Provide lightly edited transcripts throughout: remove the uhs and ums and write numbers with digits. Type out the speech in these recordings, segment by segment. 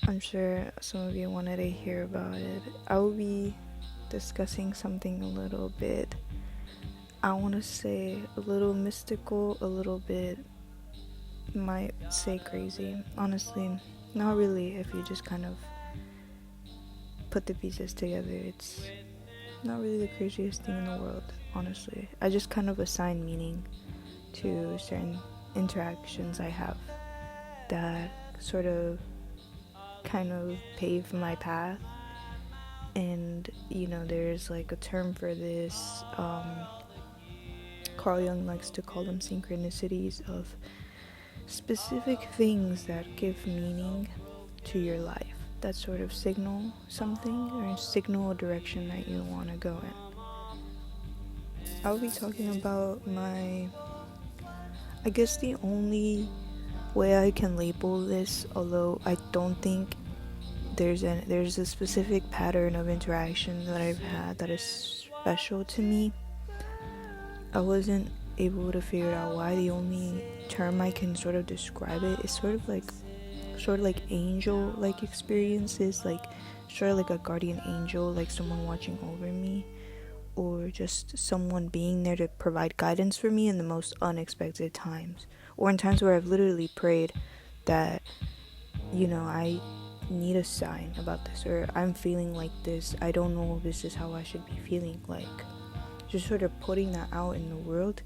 I'm sure some of you wanted to hear about it. I will be discussing something a little bit, I want to say, a little mystical, a little bit, might say crazy. Honestly, not really if you just kind of put the pieces together. It's not really the craziest thing in the world, honestly. I just kind of assign meaning to certain interactions I have that sort of kind of pave my path. And there's like a term for this. Carl Jung likes to call them synchronicities of specific things that give meaning to your life, that sort of signal something or signal a direction that you want to go in. I'll be talking about I guess the only way I can label this, although I don't think there's a specific pattern of interaction that I've had that is special to me. I wasn't able to figure out why. The only term I can sort of describe it is sort of like angel like experiences, like sort of like a guardian angel, like someone watching over me, or just someone being there to provide guidance for me in the most unexpected times, or in times where I've literally prayed that I need a sign about this, or I'm feeling like this, I don't know if this is how I should be feeling, like just sort of putting that out in the world,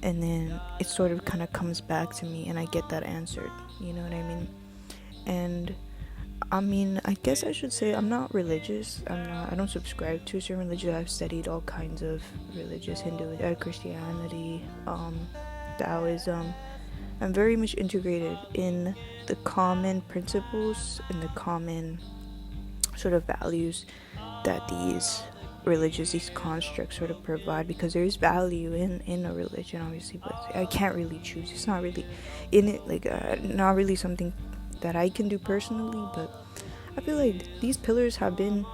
and then it sort of kind of comes back to me and I get that answered, you know what I mean? And I guess I should say I'm not religious. I don't subscribe to a certain religion. I've studied all kinds of religious, Hindu, Christianity, Taoism. I'm very much integrated in the common principles and the common sort of values that these constructs sort of provide, because there is value in a religion, obviously, but I can't really choose. It's not really in it, like not really something that I can do personally, but I feel like these pillars have been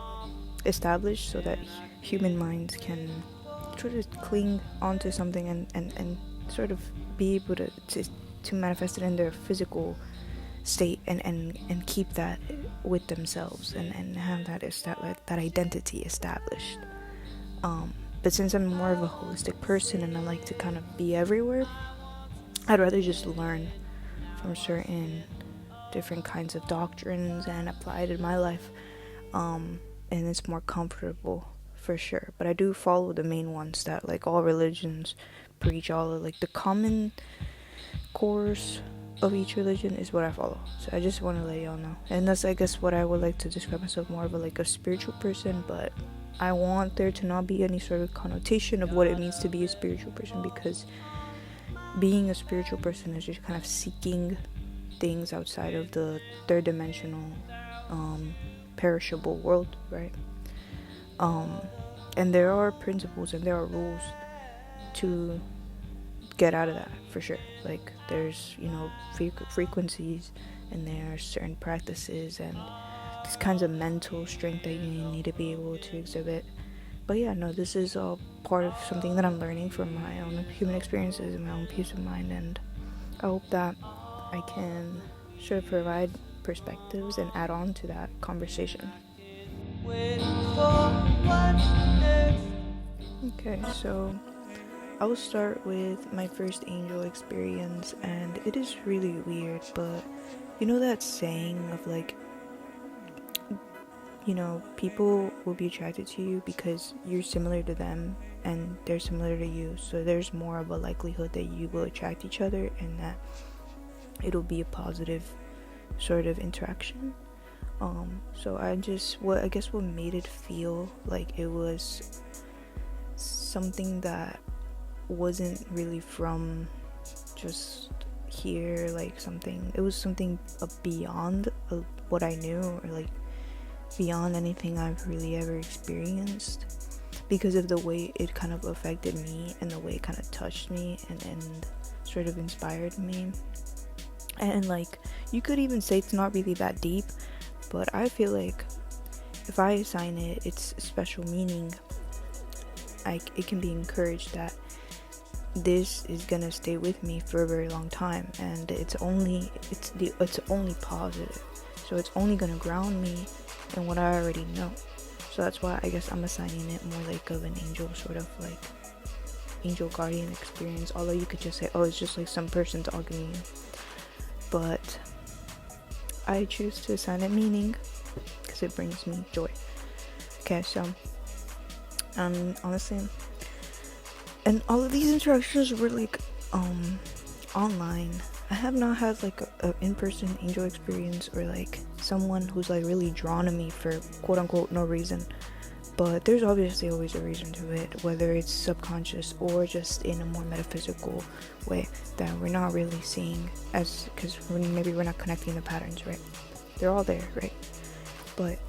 established so that human minds can sort of cling onto something and sort of be able to manifest it in their physical state and keep that with themselves and have that identity established. But since I'm more of a holistic person and I like to kind of be everywhere, I'd rather just learn from certain different kinds of doctrines and apply it in my life, and it's more comfortable for sure. But I do follow the main ones that like all religions preach. All of like the common course of each religion is what I follow. So I just want to let y'all know, and that's I guess what I would like to describe myself more of a spiritual person, but I want there to not be any sort of connotation of what it means to be a spiritual person, because being a spiritual person is just kind of seeking things outside of the third dimensional perishable world, right? And there are principles and there are rules to get out of that for sure. Like there's frequencies, and there are certain practices and these kinds of mental strength that you need to be able to exhibit. But yeah, no, this is all part of something that I'm learning from my own human experiences and my own peace of mind, and I hope that I can sort of provide perspectives and add on to that conversation. Okay, so I will start with my first angel experience, and it is really weird, but you know that saying of like, people will be attracted to you because you're similar to them and they're similar to you, so there's more of a likelihood that you will attract each other and that it'll be a positive sort of interaction. So what made it feel like it was something that wasn't really from just here, like something, it was something beyond what I knew, or like beyond anything I've really ever experienced, because of the way it kind of affected me and the way it kind of touched me and sort of inspired me. And like, you could even say it's not really that deep, but I feel like if I assign it its special meaning, it can be encouraged that this is gonna stay with me for a very long time, and it's only positive. so it's only gonna ground me in what I already know. So that's why I guess I'm assigning it more like of an angel, sort of like angel guardian experience, although you could just say, oh, it's just like some person talking to you. But I choose to assign it meaning because it brings me joy. Okay, so honestly, and all of these interactions were like online. I have not had like a in-person angel experience, or like someone who's like really drawn to me for quote unquote no reason. But there's obviously always a reason to it, whether it's subconscious or just in a more metaphysical way that we're not really seeing, as because maybe we're not connecting the patterns, right? They're all there, right? But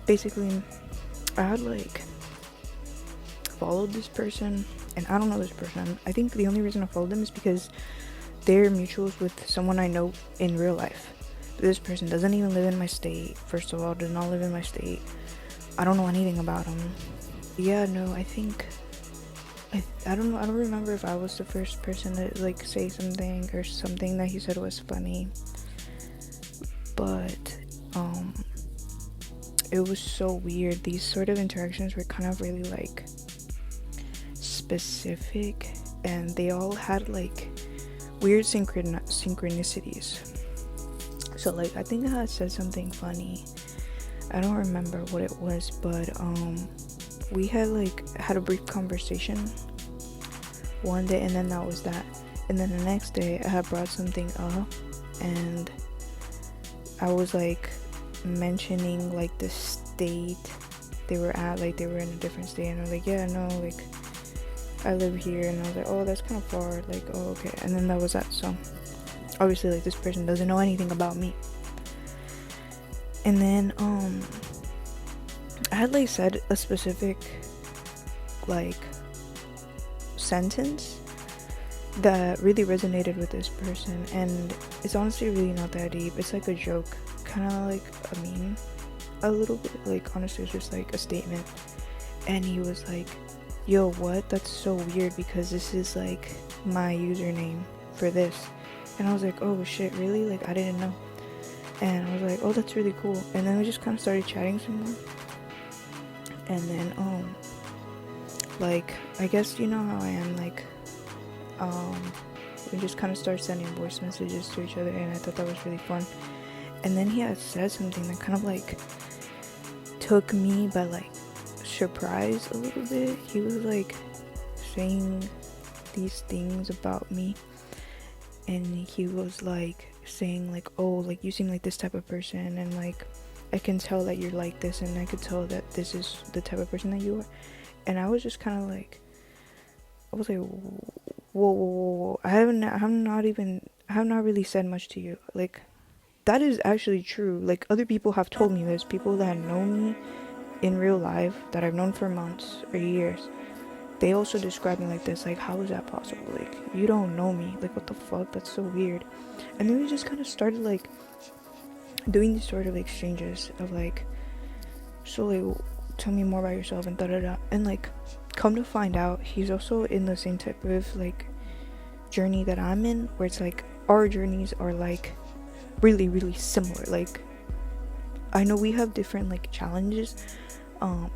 basically, I had like followed this person, and I don't know this person. I think the only reason I followed them is because they're mutuals with someone I know in real life. But this person doesn't even live in my state. First of all, does not live in my state. I don't know anything about him. Yeah, no, I think I don't know. I don't remember if I was the first person to like say something or something that he said was funny. But it was so weird. These sort of interactions were kind of really like specific, and they all had like weird synchronicities. So like I think I had said something funny. I don't remember what it was, but we had a brief conversation one day, and then that was that. And then the next day I had brought something up, and I was like mentioning like the state they were at, like they were in a different state, and I was like, yeah, no, like I live here, and I was like, oh, that's kind of far, like, oh, okay. And then that was that. So obviously like this person doesn't know anything about me. And then I had like said a specific like sentence that really resonated with this person, and it's honestly really not that deep. It's like a joke, kind of like a meme a little bit. Like honestly it's just like a statement. And he was like, yo, what? That's so weird because this is like my username for this. And I was like, oh shit, really? Like I didn't know. And I was like, oh, that's really cool. And then we just kind of started chatting some more. And then like I guess you know how I am, like we just kind of started sending voice messages to each other, and I thought that was really fun. And then he had said something that kind of like took me by like surprise a little bit. He was like saying these things about me, and he was like saying like, oh, like you seem like this type of person, and like I can tell that you're like this, and I could tell that this is the type of person that you are. And I was just kind of like, I was like, whoa, I have not really said much to you. Like that is actually true. Like other people have told me this, people that know me in real life that I've known for months or years, they also describe me like this. Like, how is that possible? Like, you don't know me. Like, what the fuck? That's so weird. And then we just kind of started like doing these sort of exchanges of like, so like, tell me more about yourself and da-da-da. And like, come to find out, he's also in the same type of like journey that I'm in, where it's like our journeys are like really, really similar. Like, I know we have different like challenges, but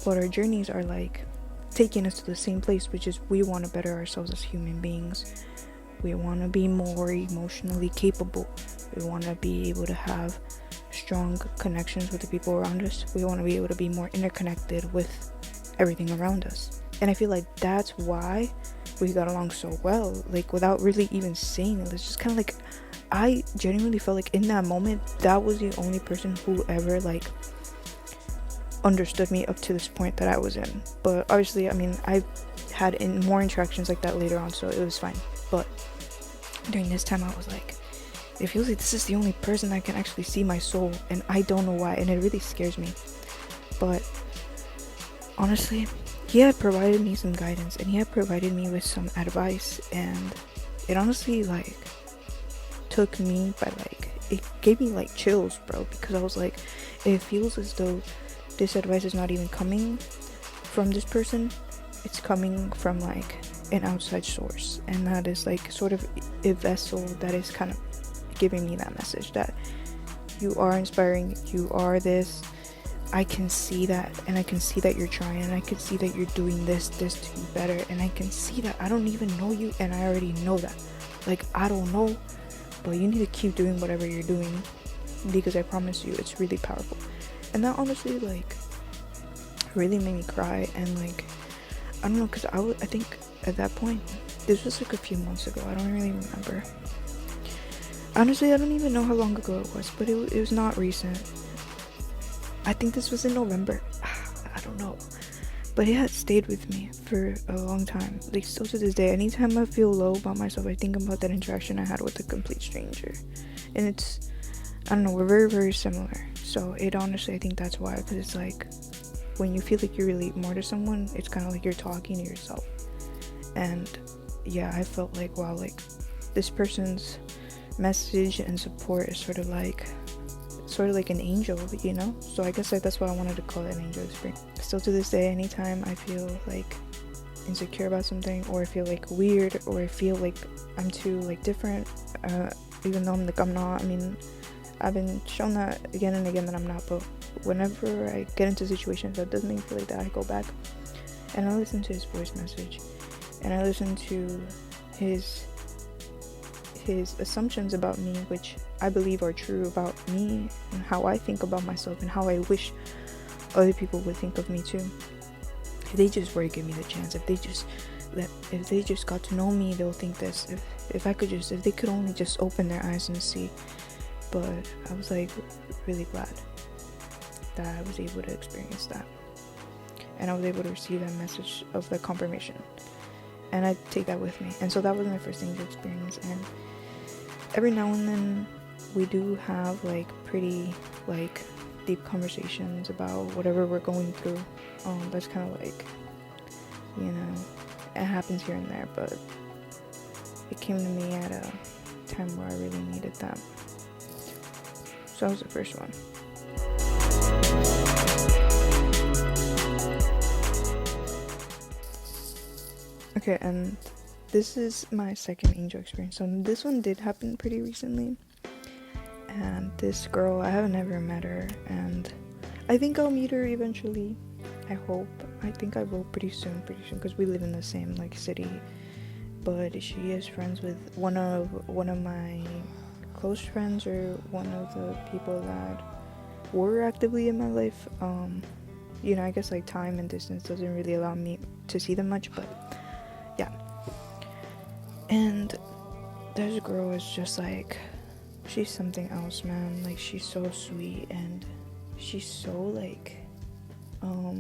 our journeys are like taking us to the same place, which is we want to better ourselves as human beings. We want to be more emotionally capable. We want to be able to have strong connections with the people around us. We want to be able to be more interconnected with everything around us. And I feel like that's why we got along so well, like without really even saying it. It's just kind of like, I genuinely felt like in that moment that was the only person who ever like understood me up to this point that I was in. But obviously, I mean, I had more interactions like that later on, so it was fine. But during this time I was like, it feels like this is the only person that can actually see my soul, and I don't know why, and it really scares me. But honestly, he had provided me some guidance, and he had provided me with some advice, and it honestly like took me by like, it gave me like chills, bro, because I was like, it feels as though this advice is not even coming from this person, it's coming from like an outside source, and that is like sort of a vessel that is kind of giving me that message that you are inspiring, you are this. I can see that, and I can see that you're trying, and I can see that you're doing this to be better, and I can see that I don't even know you, and I already know that. Like, I don't know, but you need to keep doing whatever you're doing, because I promise you, it's really powerful. And that honestly, like, really made me cry, and like, I don't know, because I think at that point, this was like a few months ago, I don't really remember. Honestly, I don't even know how long ago it was, but it was not recent. I think this was in November. I don't know. But it has stayed with me for a long time. Like, still to this day, anytime I feel low about myself, I think about that interaction I had with a complete stranger. And it's, I don't know, we're very, very similar. So it honestly, I think that's why. Because it's like, when you feel like you relate more to someone, it's kind of like you're talking to yourself. And yeah, I felt like, wow, like, this person's message and support is sort of like an angel, you know? So I guess like that's what I wanted to call it, an angel experience. Still to this day, anytime I feel like insecure about something, or I feel like weird, or I feel like I'm too like different, even though I'm not. I mean, I've been shown that again and again that I'm not, but whenever I get into situations that does make me feel like that, I go back and I listen to his voice message, and I listen to his assumptions about me, which I believe are true about me, and how I think about myself, and how I wish other people would think of me too. If they just were to give me the chance, if they just got to know me, they'll think this. If they could only just open their eyes and see. But I was like really glad that I was able to experience that, and I was able to receive that message of the confirmation, and I take that with me. And so that was my first angel experience. And every now and then we do have like pretty like deep conversations about whatever we're going through. That's kind of like, you know, it happens here and there, but it came to me at a time where I really needed that. So that was the first one. Okay, and this is my second angel experience. So this one did happen pretty recently. And this girl, I have never met her, and I think I'll meet her eventually. I hope. I think I will pretty soon, because we live in the same like city. But she is friends with one of my close friends, or one of the people that were actively in my life. You know, I guess like time and distance doesn't really allow me to see them much, but yeah. And this girl is just like, she's something else, man. Like, she's so sweet, and she's so like, how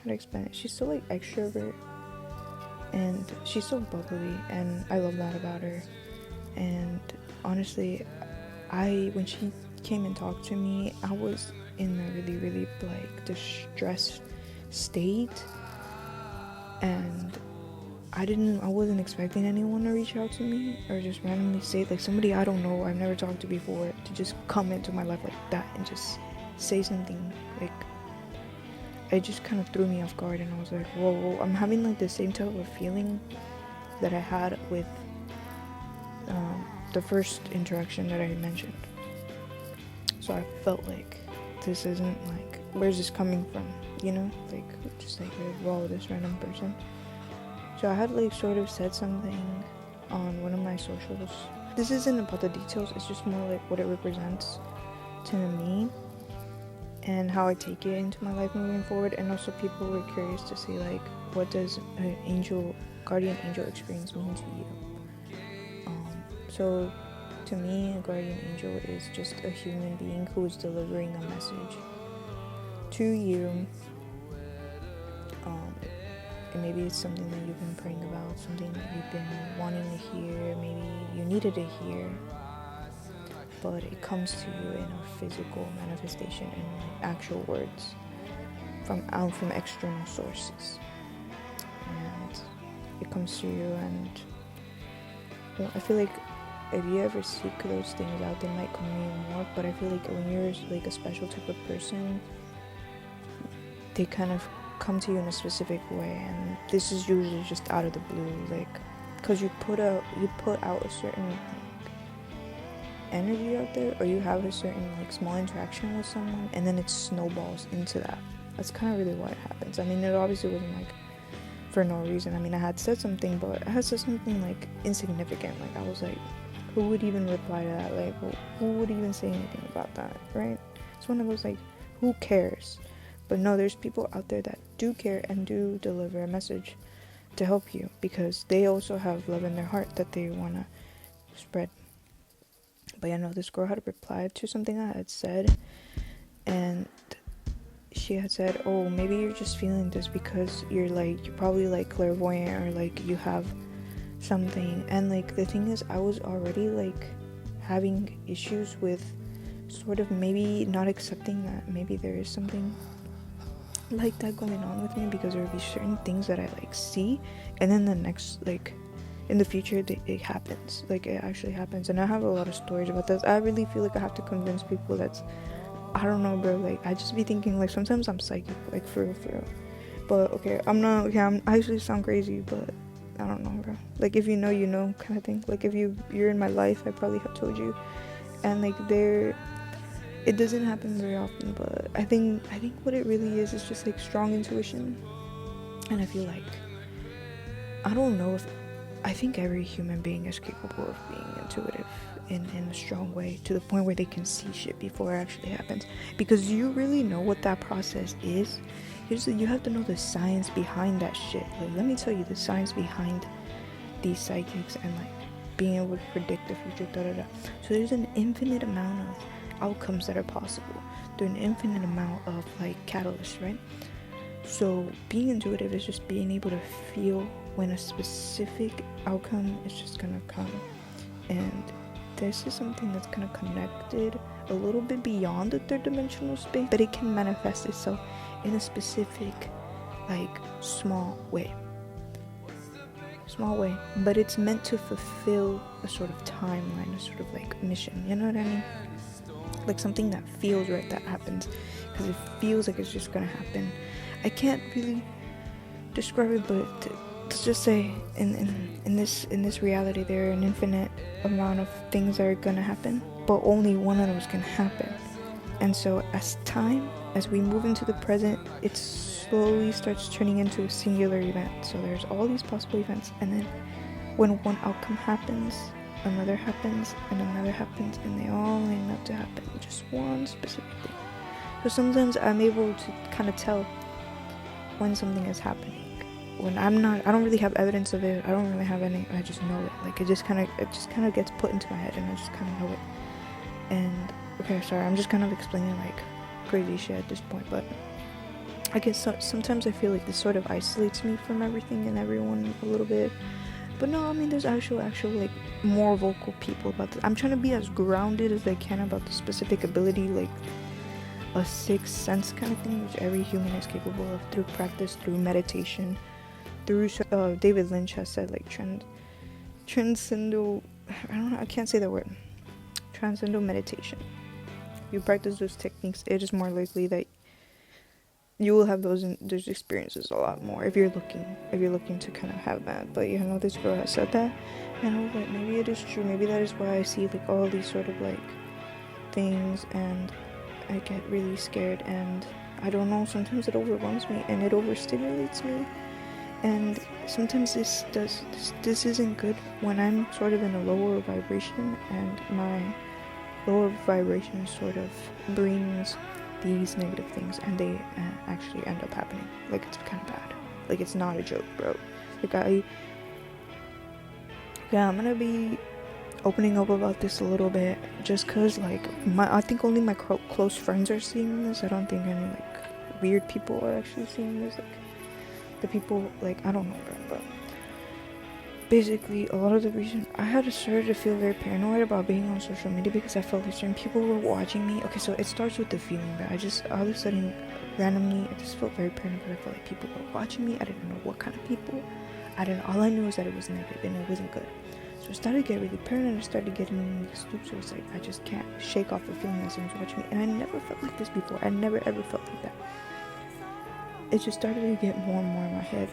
to explain it? She's so like extrovert, and she's so bubbly, and I love that about her. And honestly, when she came and talked to me, I was in a really, really like distressed state, and I wasn't expecting anyone to reach out to me, or just randomly say, like, somebody I don't know, I've never talked to before, to just come into my life like that and just say something. Like, it just kind of threw me off guard, and I was like, whoa, I'm having like the same type of feeling that I had with the first interaction that I mentioned. So I felt like, this isn't like, where's this coming from, you know? Like, just like, whoa, this random person. So I had like sort of said something on one of my socials. This isn't about the details, it's just more like what it represents to me and how I take it into my life moving forward. And also, people were curious to see like, what does an guardian angel experience mean to you? So to me, a guardian angel is just a human being who is delivering a message to you. And maybe it's something that you've been praying about, something that you've been wanting to hear, maybe you needed to hear, but it comes to you in a physical manifestation, in like actual words from external sources, and it comes to you. And I feel like if you ever seek those things out, they might come to you more. But I feel like when you're like a special type of person, they kind of come to you in a specific way, and this is usually just out of the blue, like, because you put out a certain energy out there, or you have a certain like small interaction with someone, and then it snowballs into that. That's kind of really what happens. I mean, it obviously wasn't like for no reason. I mean, I had said something, but I had said something like insignificant. Like I was like, who would even reply to that? Like who would even say anything about that, right? It's one of those like, who cares? But no, there's people out there that do care and do deliver a message to help you, because they also have love in their heart that they want to spread. But yeah, no, this girl had replied to something I had said, and she had said, oh, maybe you're just feeling this because you're probably like clairvoyant, or like you have something. And like the thing is, I was already like having issues with sort of maybe not accepting that maybe there is something like that going on with me, because there would be certain things that I like see, and then the next, like in the future, it happens, like it actually happens. And I have a lot of stories about this. I really feel like I have to convince people that's, I don't know, bro, like I just be thinking like sometimes I'm psychic, like for real. But okay, I'm not, okay, I actually sound crazy, but I don't know, bro. Like if you know, you know, kind of thing. Like if you're in my life, I probably have told you. And like it doesn't happen very often, but I think what it really is just like strong intuition. And I feel like, I don't know if, I think every human being is capable of being intuitive in a strong way, to the point where they can see shit before it actually happens, because you really know what that process is. You have to know the science behind that shit. Like, let me tell you the science behind these psychics and like being able to predict the future, So there's an infinite amount of outcomes that are possible through an infinite amount of like catalysts, right? So being intuitive is just being able to feel when a specific outcome is just gonna come. And this is something that's kind of connected a little bit beyond the third dimensional space, but it can manifest itself in a specific, like, small way, but it's meant to fulfill a sort of timeline, a sort of like mission, you know what I mean? Like something that feels right that happens, because it feels like it's just gonna happen. I can't really describe it, but let's just say in this reality, there are an infinite amount of things that are gonna happen, but only one of those can happen. And so as we move into the present, it slowly starts turning into a singular event. So there's all these possible events, and then when one outcome happens, another happens, and another happens, and they all line up to happen, just one specific thing. So sometimes I'm able to kind of tell when something is happening, when I don't really have evidence of it, I don't really have any, I just know it. Like it just kind of gets put into my head, and I just kind of know it. And okay, sorry, I'm just kind of explaining like crazy shit at this point, but I guess sometimes I feel like this sort of isolates me from everything and everyone a little bit. But no, I mean, there's actual like more vocal people about this. I'm trying to be as grounded as I can about the specific ability, like a sixth sense kind of thing, which every human is capable of through practice, through meditation, through David Lynch has said like transcendental, I can't say the word, transcendental meditation. If you practice those techniques, it is more likely that you will have those experiences a lot more if you're looking to kind of have that. But you know, this girl has said that, and I was like, maybe it is true. Maybe that is why I see like all these sort of like things, and I get really scared, and I don't know, sometimes it overwhelms me and it overstimulates me, and sometimes this isn't good when I'm sort of in a lower vibration, and my lower vibration sort of brings these negative things, and they actually end up happening. Like, it's kind of bad. Like, it's not a joke, bro. Like, I'm gonna be opening up about this a little bit, just cause like I think only my close friends are seeing this. I don't think any like weird people are actually seeing this. Like the people, like, I don't know, bro, but basically a lot of the reason I had started to feel very paranoid about being on social media, because I felt like certain people were watching me. Okay, so it starts with the feeling that I just all of a sudden randomly I just felt very paranoid, because I felt like people were watching me. I didn't know what kind of people. All I knew was that it was negative and it wasn't good. So I started to get really paranoid. I started getting in these loops where it's like I just can't shake off the feeling that someone's watching me. And I never felt like this before. I never ever felt like that. It just started to get more and more in my head.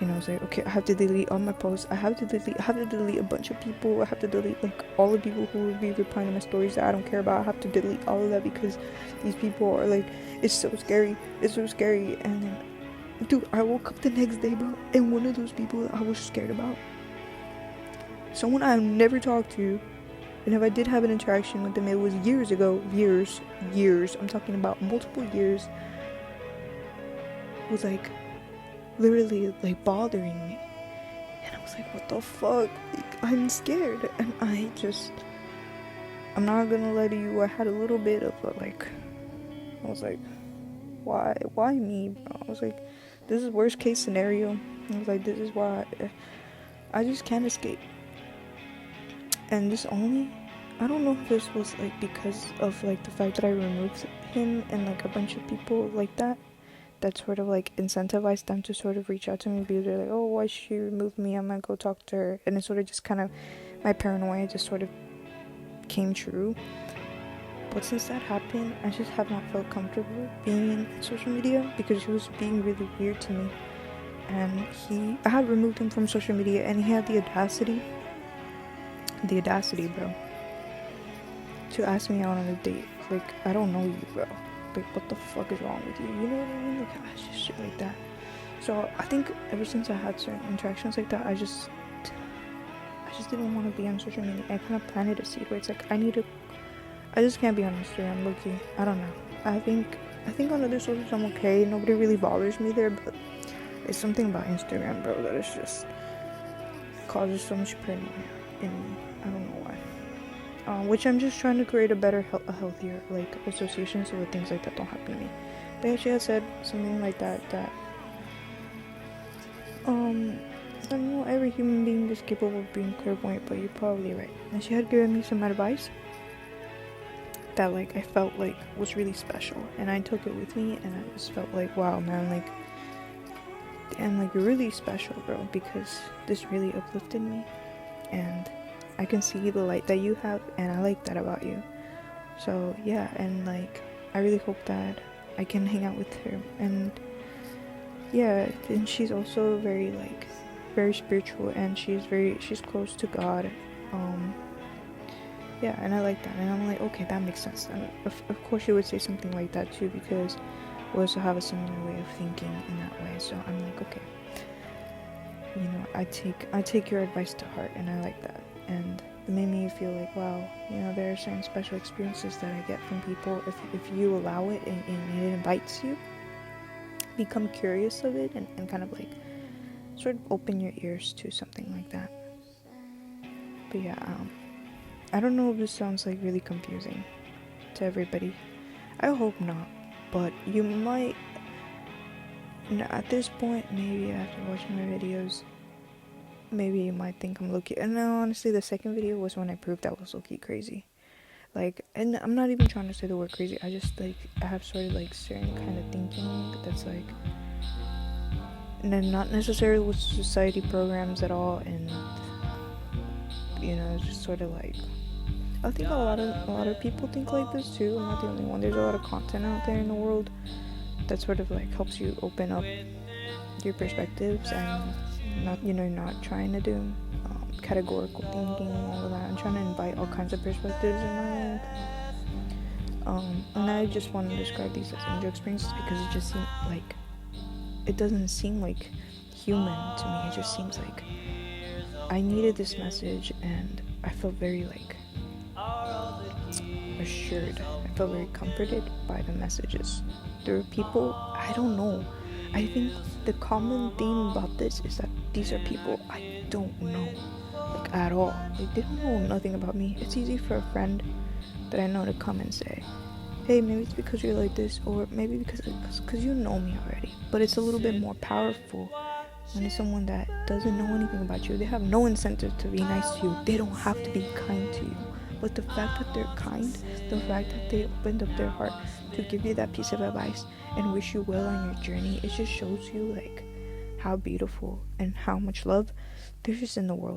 I was like, okay, I have to delete all my posts. I have to delete a bunch of people. I have to delete like all the people who would be replying to my stories that I don't care about. I have to delete all of that because these people are like, it's so scary. It's so scary. And then, dude, I woke up the next day, bro, and one of those people that I was scared about, someone I've never talked to, and if I did have an interaction with them, it was years ago. Years. I'm talking about multiple years. Was like literally like bothering me, and I was like, what the fuck, like, I'm scared. And I'm not gonna lie to you, I had a little bit of a like, I was like, why me, bro? I was like, this is worst case scenario. I was like, this is why I just can't escape. And this only, I don't know if this was like because of like the fact that I removed him and like a bunch of people like that sort of like incentivized them to sort of reach out to me, because they're like, oh, why she removed me, I'm gonna go talk to her. And it sort of just kind of, my paranoia just sort of came true. But since that happened, I just have not felt comfortable being in social media, because he was being really weird to me. And I had removed him from social media, and he had the audacity, bro, to ask me out on a date. Like, I don't know you, bro. Like, what the fuck is wrong with you? You know what I mean? Like, just shit like that. So I think ever since I had certain interactions like that, I just didn't want to be on social media. I kind of planted a seed where it's like, I just can't be on Instagram, low-key. I don't know. I think on other socials I'm okay. Nobody really bothers me there, but it's something about Instagram, bro, that is just causes so much paranoia in me. I don't know why. Which I'm just trying to create a healthier like association, so that things like that don't happen to me. But she had said something like that I don't know, every human being is capable of being clairvoyant, but you're probably right. And she had given me some advice that like I felt like was really special, and I took it with me, and I just felt like, wow, man, like, damn, like, you're really special, bro, because this really uplifted me, and I can see the light that you have, and I like that about you. So yeah, and like, I really hope that I can hang out with her. And yeah, and she's also very spiritual, and she's close to God. Yeah, and I like that, and I'm like, okay, that makes sense. And of course she would say something like that too, because we also have a similar way of thinking in that way. So I'm like, okay, you know, I take your advice to heart, and I like that. And it made me feel like, wow, you know, there are certain special experiences that I get from people if you allow it, and it invites you, become curious of it, and kind of like sort of open your ears to something like that. But yeah, I don't know if this sounds like really confusing to everybody. I hope not, but you might, at this point, maybe after watching my videos, maybe you might think I'm low-key. And no, honestly, the second video was when I proved I was low-key crazy. Like, and I'm not even trying to say the word crazy. I just, like, I have sort of, like, certain kind of thinking that's, like, not necessarily with society programs at all. And, you know, it's just sort of, like, I think a lot of people think like this, too. I'm not the only one. There's a lot of content out there in the world that sort of, like, helps you open up your perspectives, and not trying to do categorical thinking and all of that. I'm trying to invite all kinds of perspectives in my life. And I just want to describe these as angel experiences, because it just seems like, it doesn't seem like human to me. It just seems like I needed this message, and I felt very like assured. I felt very comforted by the messages. There are people, I don't know, I think the common theme about this is that these are people I don't know, like, at all. Like, they don't know nothing about me. It's easy for a friend that I know to come and say, hey, maybe it's because you're like this, or maybe because you know me already. But it's a little bit more powerful when it's someone that doesn't know anything about you. They have no incentive to be nice to you. They don't have to be kind to you. But the fact that they're kind, the fact that they opened up their heart to give you that piece of advice and wish you well on your journey, it just shows you, like, how beautiful and how much love there is in the world.